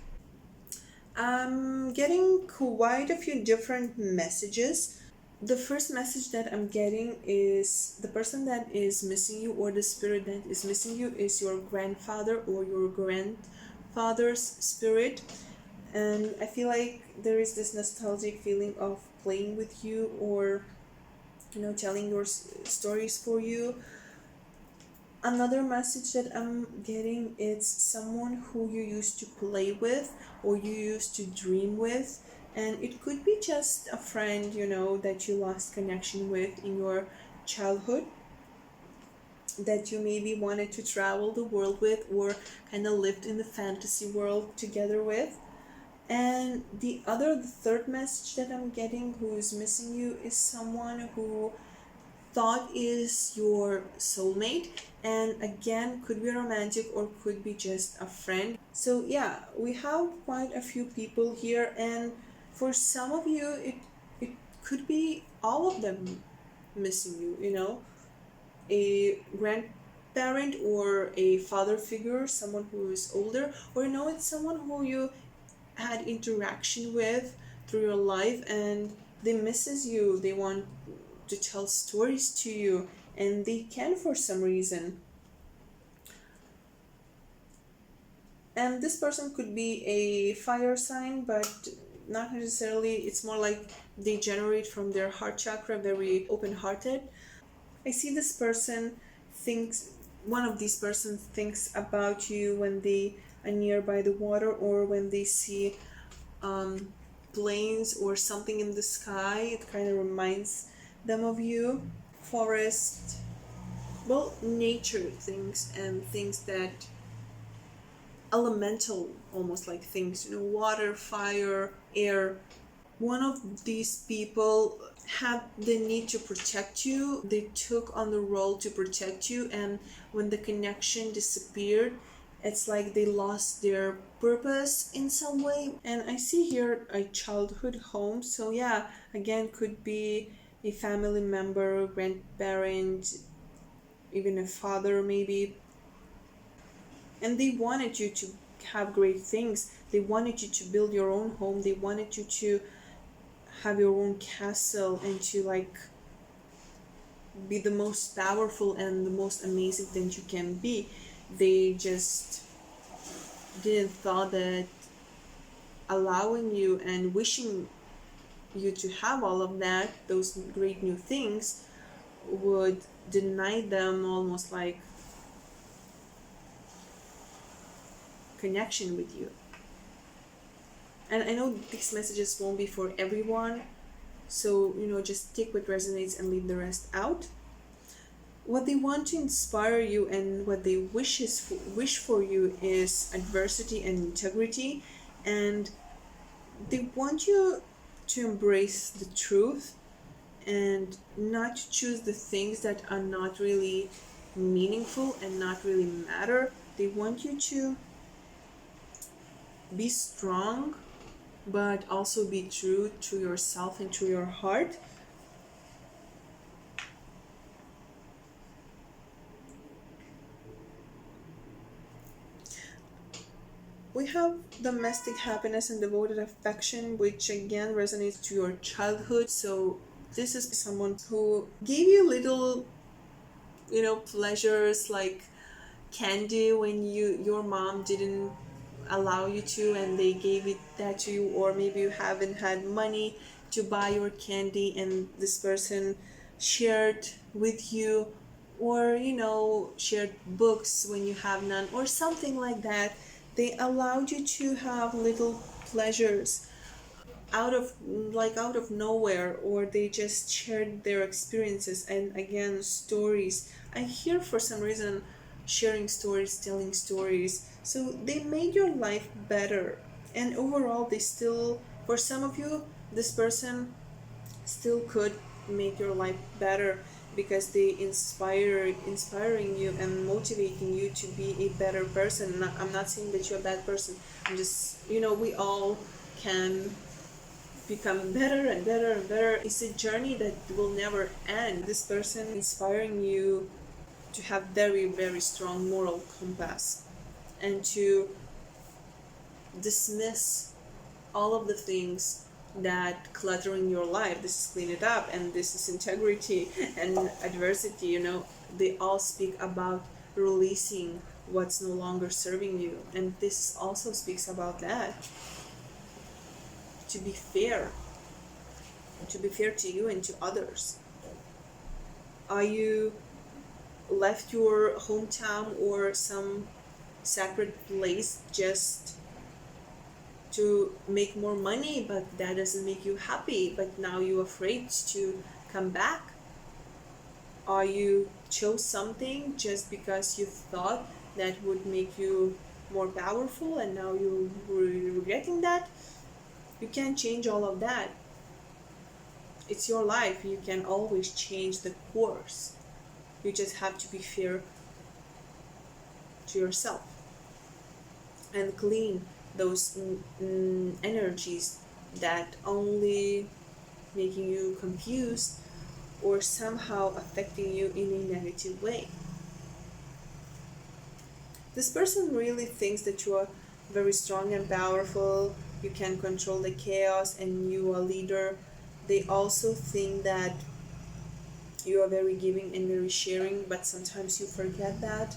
[SPEAKER 1] I'm getting quite a few different messages. The first message that I'm getting is the person that is missing you, or the spirit that is missing you, is your grandfather or your grandfather's spirit. And I feel like there is this nostalgic feeling of playing with you, or telling your stories for you. Another message that I'm getting is someone who you used to play with or you used to dream with, and it could be just a friend, that you lost connection with in your childhood, that you maybe wanted to travel the world with, or kind of lived in the fantasy world together with. And the third message that I'm getting, who is missing you, is someone who thought is your soulmate, and again could be romantic or could be just a friend. So yeah, we have quite a few people here, and for some of you it could be all of them missing you, a grandparent or a father figure, someone who is older, or it's someone who you had interaction with through your life, and they misses you, they want to tell stories to you, and they can for some reason. And this person could be a fire sign, but not necessarily. It's more like they generate from their heart chakra, very open hearted. I see this person thinks, one of these persons thinks about you when they are nearby the water, or when they see planes or something in the sky. It kind of reminds them of you. Forest, well, nature things, and things that elemental, almost like things, water, fire, air. One of these people had the need to protect you. They took on the role to protect you, and when the connection disappeared, it's like they lost their purpose in some way. And I see here a childhood home, so yeah, again, could be a family member, grandparent, even a father maybe. And they wanted you to have great things. They wanted you to build your own home. They wanted you to have your own castle, and to be the most powerful and the most amazing that you can be. They just didn't thought that allowing you and wishing you to have all of that, those great new things, would deny them almost like connection with you. And I know these messages won't be for everyone, so just take what resonates and leave the rest out. What they want to inspire you, and what they wish for you, is adversity and integrity, and they want you to embrace the truth and not to choose the things that are not really meaningful and not really matter. They want you to be strong, but also be true to yourself and to your heart. We have domestic happiness and devoted affection, which again resonates to your childhood. So this is someone who gave you little, pleasures, like candy when your mom didn't allow you to, and they gave that to you. Or maybe you haven't had money to buy your candy, and this person shared with you, or shared books when you have none, or something like that. They allowed you to have little pleasures out of nowhere, or they just shared their experiences. And again, stories, I hear for some reason sharing stories, telling stories. So they made your life better, and overall they still, for some of you, this person still could make your life better, because they inspiring you and motivating you to be a better person. I'm not saying that you're a bad person. I'm just, we all can become better and better and better. It's a journey that will never end. This person inspiring you to have very, very strong moral compass, and to dismiss all of the things that clutter in your life. This is clean it up, and this is integrity and adversity. They all speak about releasing what's no longer serving you, and this also speaks about that. To be fair, to you and to others. Are you left your hometown or some sacred place just to make more money, but that doesn't make you happy, but now you're afraid to come back? Or you chose something just because you thought that would make you more powerful, and now you're regretting that? You can't change all of that. It's your life. You can always change the course. You just have to be fair to yourself and clean those energies that only making you confused or somehow affecting you in a negative way. This person really thinks that you are very strong and powerful, you can control the chaos, and you are a leader. They also think that you are very giving and very sharing, but sometimes you forget that.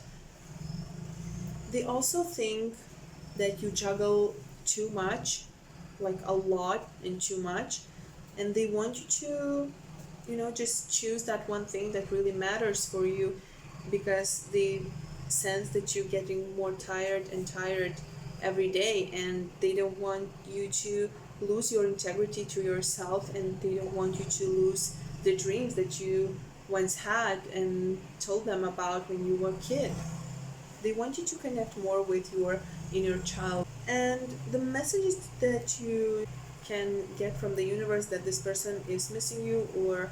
[SPEAKER 1] They also think that you juggle too much, like a lot and too much, and they want you to, just choose that one thing that really matters for you, because they sense that you're getting more tired and tired every day, and they don't want you to lose your integrity to yourself, and they don't want you to lose the dreams that you once had and told them about when you were a kid. They want you to connect more with your inner child. And the messages that you can get from the universe that this person is missing you, or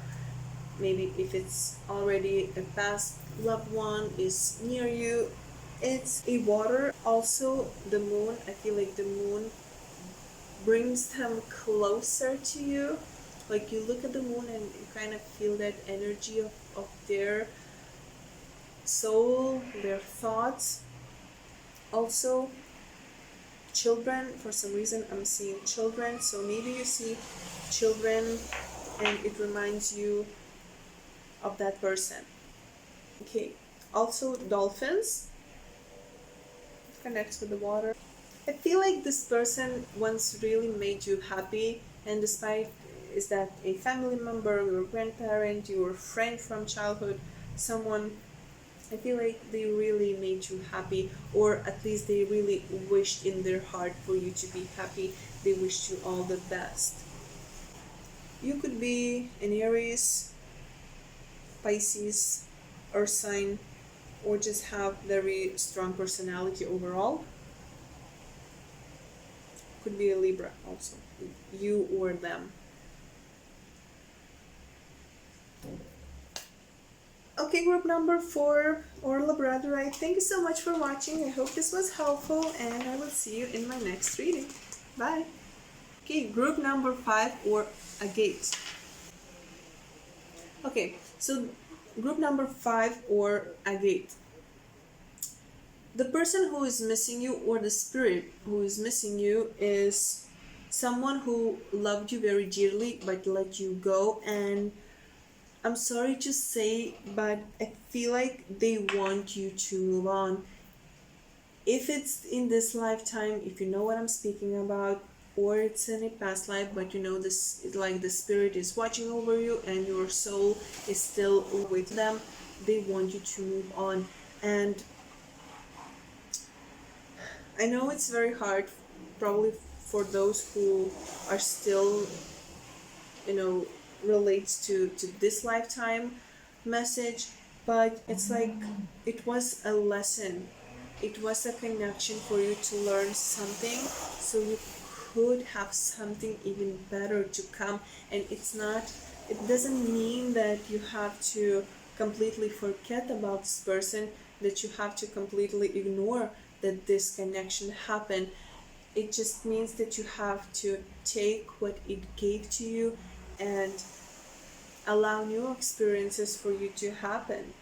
[SPEAKER 1] maybe if it's already a past loved one is near you, it's a water. Also, the moon, I feel like the moon brings them closer to you. Like, you look at the moon and you kind of feel that energy of their soul, their thoughts. Also, children, for some reason I'm seeing children, so maybe you see children and it reminds you of that person. Okay, also dolphins, connects with the water. I feel like this person once really made you happy, and despite is that a family member, your grandparent, your friend from childhood, someone, I feel like they really made you happy, or at least they really wished in their heart for you to be happy. They wished you all the best. You could be an Aries, Pisces, Earth sign, or just have very strong personality overall. Could be a Libra also, you or them. Okay, group number 4, or labradorite, thank you so much for watching. I hope this was helpful, and I will see you in my next reading. Bye. Okay, group number 5, or agate. Okay, so group number 5, or agate. The person who is missing you, or the spirit who is missing you, is someone who loved you very dearly but let you go. And I'm sorry to say, but I feel like they want you to move on. If it's in this lifetime, if you know what I'm speaking about, or it's in a past life, but this, like the spirit is watching over you and your soul is still with them, they want you to move on. And I know it's very hard, probably for those who are still, relates to this lifetime message, but it's like it was a lesson. It was a connection for you to learn something, so you could have something even better to come. And it doesn't mean that you have to completely forget about this person, that you have to completely ignore that this connection happened. It just means that you have to take what it gave to you and allow new experiences for you to happen.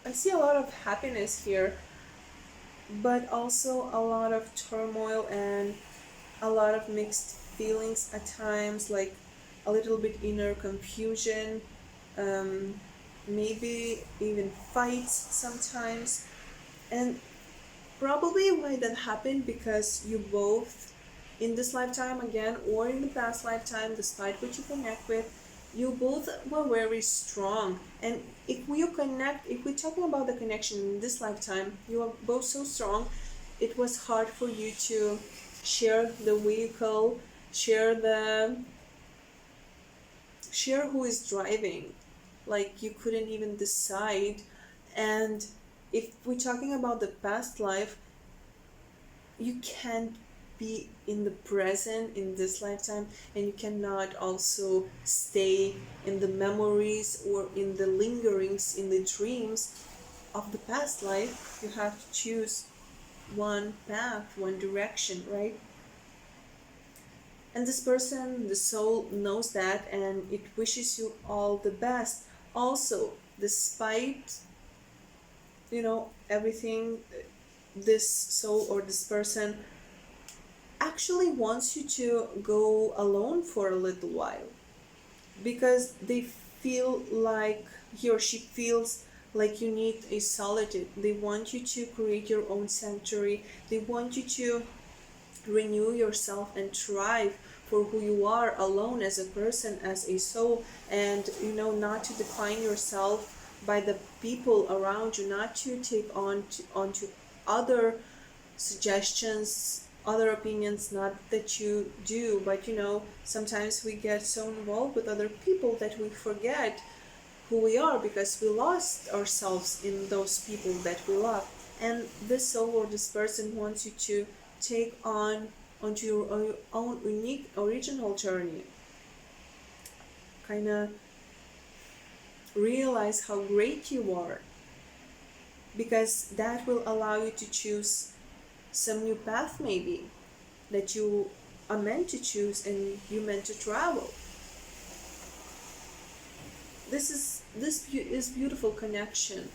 [SPEAKER 1] I see a lot of happiness here, but also a lot of turmoil and a lot of mixed feelings at times, like a little bit inner confusion, maybe even fights sometimes. And probably why that happened, because you both, in this lifetime again or in the past lifetime, despite what you connect with, you both were very strong. And if we're talking about the connection in this lifetime, you are both so strong. It was hard for you to share the vehicle, share who is driving. Like, you couldn't even decide. And if we're talking about the past life, you can't be in the present in this lifetime, and you cannot also stay in the memories or in the lingerings, in the dreams of the past life. You have to choose one path, one direction, right? And this person, the soul, knows that, and it wishes you all the best. Also, despite everything, this soul or this person actually wants you to go alone for a little while, because they feel like, he or she feels like, you need a solitude. They want you to create your own sanctuary. They want you to renew yourself and thrive for who you are alone as a person, as a soul, and not to define yourself by the people around you, not to take onto other suggestions, other opinions. Not that you do, but sometimes we get so involved with other people that we forget who we are, because we lost ourselves in those people that we love. And this soul or this person wants you to take onto your own unique original journey, kind of realize how great you are, because that will allow you to choose some new path, maybe, that you are meant to choose and you meant to travel. This is beautiful connection.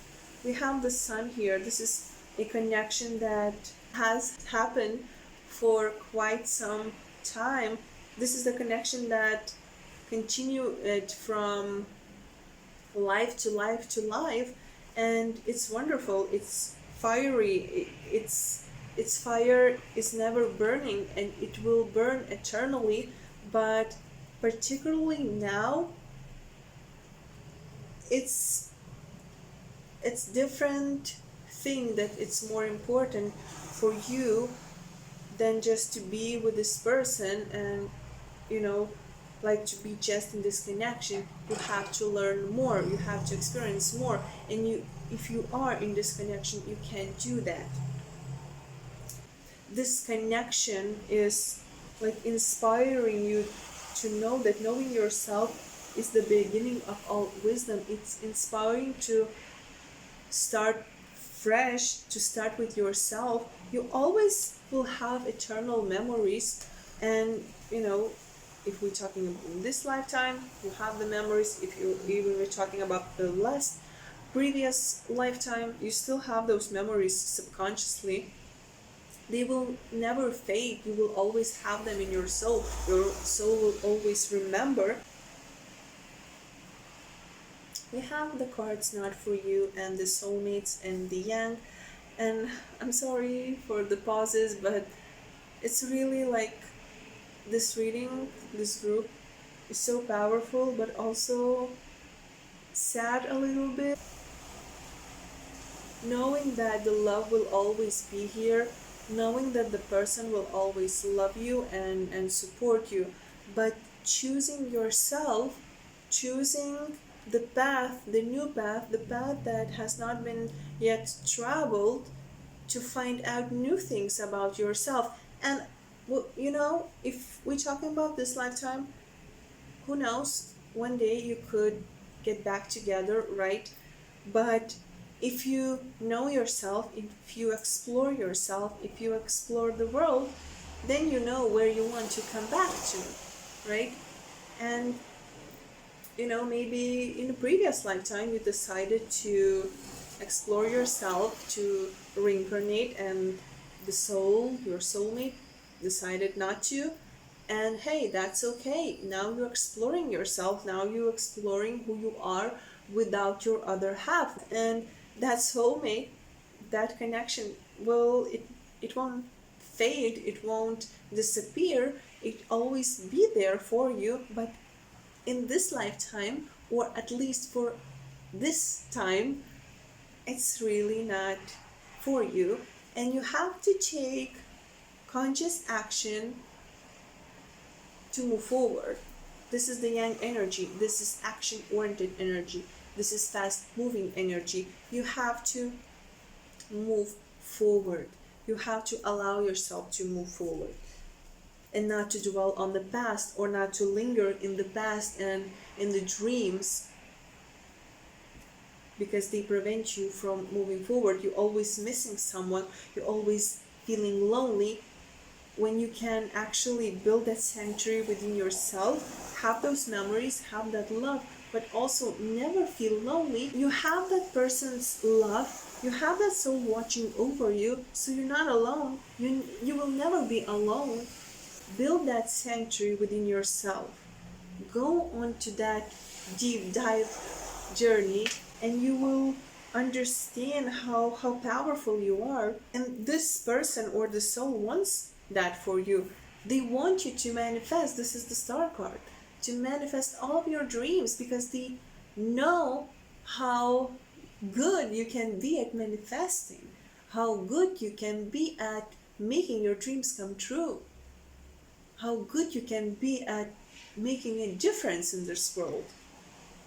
[SPEAKER 1] We have the sun here. This is a connection that has happened for quite some time. This is the connection that continued from life to life to life, and it's wonderful. It's fiery. Its fire is never burning, and it will burn eternally. But particularly now, it's different thing, that it's more important for you than just to be with this person and like to be just in this connection. You have to learn more, you have to experience more, and if you are in this connection, you can do that. This connection is like inspiring you to know that knowing yourself is the beginning of all wisdom. It's inspiring to start fresh, to start with yourself. You always will have eternal memories, and if we're talking about this lifetime, you have the memories. If you even we're talking about the last previous lifetime, you still have those memories subconsciously. They will never fade. You will always have them in your soul. Your soul will always remember. We have the cards not for you, and the soulmates, and the yang. And I'm sorry for the pauses, but it's really like this reading, this group is so powerful, but also sad a little bit. Knowing that the love will always be here, knowing that the person will always love you and support you, but choosing yourself, choosing the path, the new path, the path that has not been yet traveled, to find out new things about yourself. And if we're talking about this lifetime, who knows, one day you could get back together, right? But if you know yourself, if you explore yourself, if you explore the world, then you know where you want to come back to, right? And maybe in a previous lifetime you decided to explore yourself, to reincarnate, and the soul, your soulmate, decided not to. And hey, that's okay. Now you're exploring yourself. Now you're exploring who you are without your other half. And that soulmate, that connection, it won't fade, it won't disappear. It always be there for you, but in this lifetime, or at least for this time, it's really not for you. And you have to take conscious action to move forward. This is the yang energy. This is action oriented energy. This is fast moving energy. You have to move forward. You have to allow yourself to move forward and not to dwell on the past, or not to linger in the past and in the dreams, because they prevent you from moving forward. You're always missing someone. You're always feeling lonely, when you can actually build that sanctuary within yourself, have those memories, have that love, but also never feel lonely. You have that person's love, you have that soul watching over you, so you're not alone. You will never be alone. Build that sanctuary within yourself. Go on to that deep dive journey, and you will understand how powerful you are. And this person or the soul wants that for you. They want you to manifest. This is the star card. To manifest all of your dreams, because they know how good you can be at manifesting, how good you can be at making your dreams come true, how good you can be at making a difference in this world,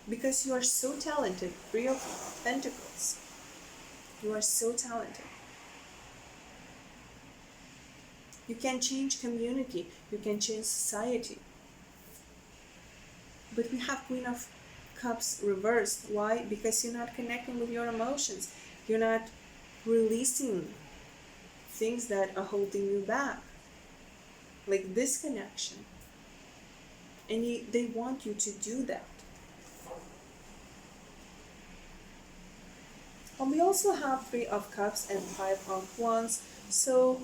[SPEAKER 1] because you are so talented. Three of Pentacles. You are so talented. You can change community, you can change society. But we have Queen of Cups reversed. Why? Because you're not connecting with your emotions. You're not releasing things that are holding you back, like disconnection. And they want you to do that. And we also have Three of Cups and Five of Wands. So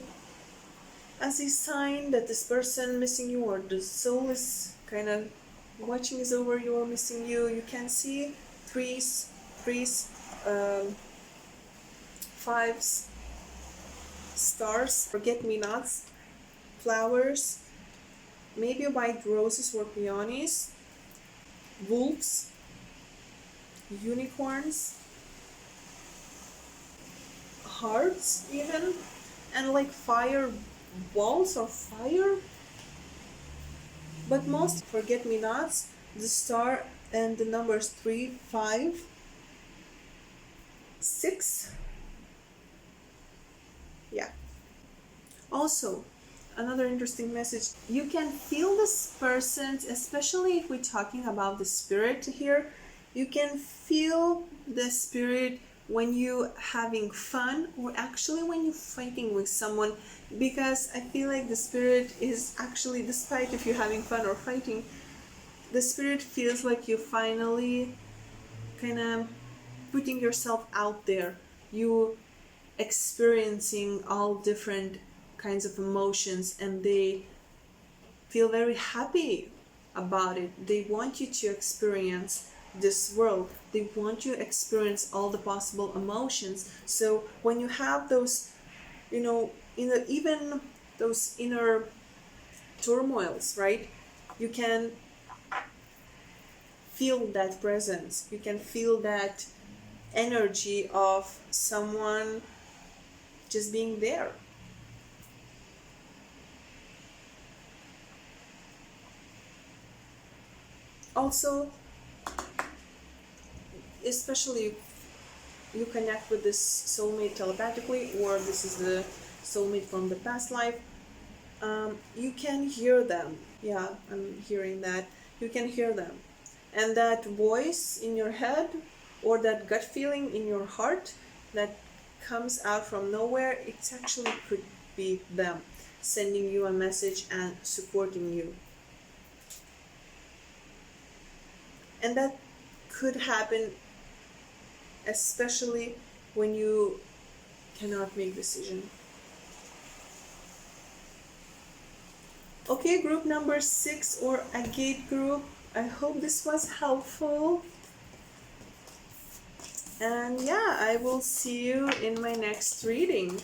[SPEAKER 1] as a sign that this person missing you, or the soul is kind of watching is over you or missing you, you can see threes, fives, stars, forget-me-nots, flowers, maybe white roses or peonies, wolves, unicorns, hearts even, and like fire balls or fire. But most forget-me-nots, the star and the numbers 3, 5, 6. Yeah. Also, another interesting message. You can feel this person, especially if we're talking about the spirit here. You can feel the spirit when you having fun, or actually when you're fighting with someone, because I feel like the spirit is actually, despite if you're having fun or fighting, the spirit feels like you're finally kind of putting yourself out there. You experiencing all different kinds of emotions, and they feel very happy about it. They want you to experience this world. They want you to experience all the possible emotions. So when you have those, even those inner turmoils, right? You can feel that presence. You can feel that energy of someone just being there. Also, especially if you connect with this soulmate telepathically, or this is the soulmate from the past life, you can hear them. Yeah, I'm hearing that. You can hear them. And that voice in your head, or that gut feeling in your heart that comes out from nowhere, it actually could be them sending you a message and supporting you. And that could happen especially when you cannot make decision. Okay, group number 6 or agate group, I hope this was helpful. And yeah, I will see you in my next reading.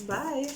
[SPEAKER 1] Bye.